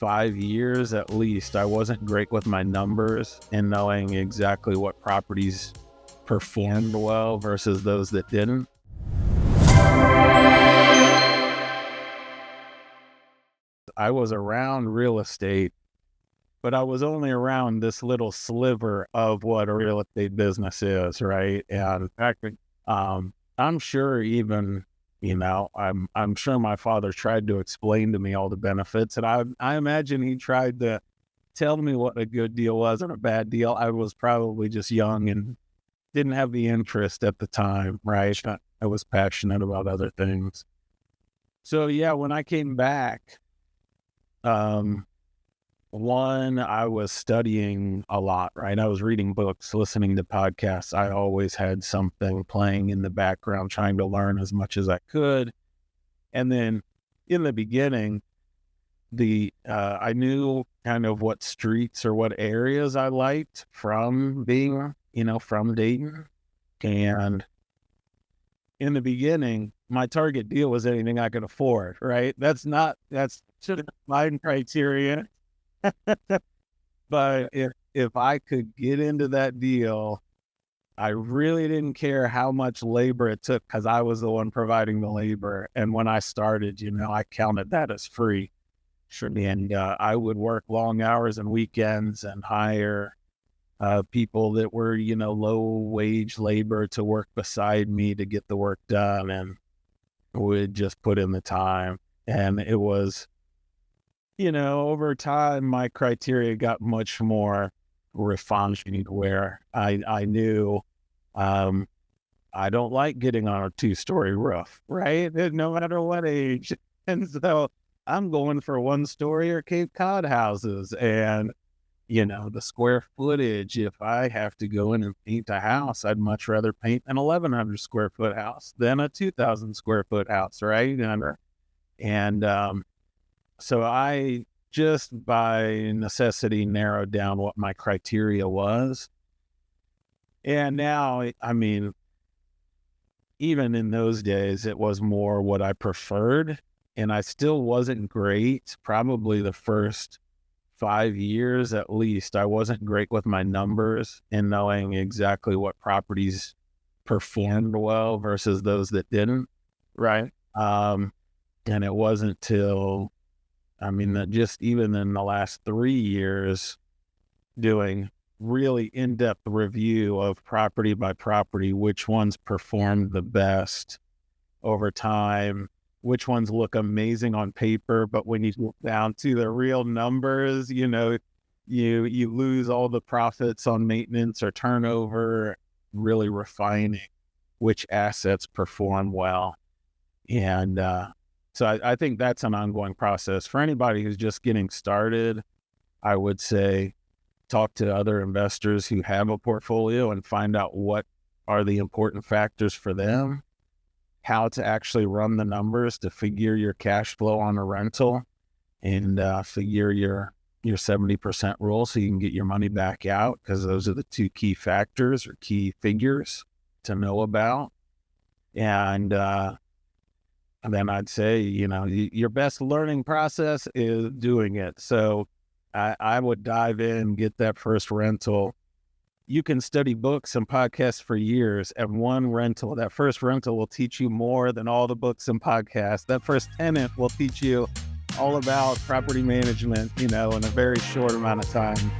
5 years at least, I wasn't great with my numbers and knowing exactly what properties performed well versus those that didn't. I was around real estate, but I was only around this little sliver of what a real estate business is, right? And I'm sure even, I'm sure my father tried to explain to me all the benefits, and I imagine he tried to tell me what a good deal was and a bad deal. I was probably just young and didn't have the interest at the time, right? I was passionate about other things. So yeah, when I came back, um, one, I was studying a lot, right? I was reading books, listening to podcasts. I always had something playing in the background, trying to learn as much as I could. And then in the beginning, I knew kind of what streets or what areas I liked from being, from Dayton. And in the beginning, my target deal was anything I could afford, right? That's my criteria. But if I could get into that deal, I really didn't care how much labor it took because I was the one providing the labor. And when I started, I counted that as free. Sure. And I would work long hours and weekends and hire people that were, low wage labor to work beside me to get the work done, and would just put in the time. And it was, over time, my criteria got much more refined where I knew I don't like getting on a 2-story roof, right? No matter what age. And so I'm going for 1-story or Cape Cod houses. And, the square footage, if I have to go in and paint a house, I'd much rather paint an 1,100 square foot house than a 2,000 square foot house, right? And so I just by necessity narrowed down what my criteria was. And now, even in those days, it was more what I preferred. And I still wasn't great. Probably the first 5 years at least, I wasn't great with my numbers and knowing exactly what properties performed well versus those that didn't. Right. And it wasn't till, just even in the last 3 years, doing really in-depth review of property by property, which ones performed the best over time, which ones look amazing on paper, but when you get down to the real numbers, you lose all the profits on maintenance or turnover, really refining which assets perform well. And so I think that's an ongoing process. For anybody who's just getting started, I would say talk to other investors who have a portfolio and find out what are the important factors for them, how to actually run the numbers to figure your cash flow on a rental, and figure your 70% rule so you can get your money back out, because those are the two key factors or key figures to know about. And then I'd say, your best learning process is doing it. So I would dive in, get that first rental. You can study books and podcasts for years, and that first rental will teach you more than all the books and podcasts. That first tenant will teach you all about property management, in a very short amount of time.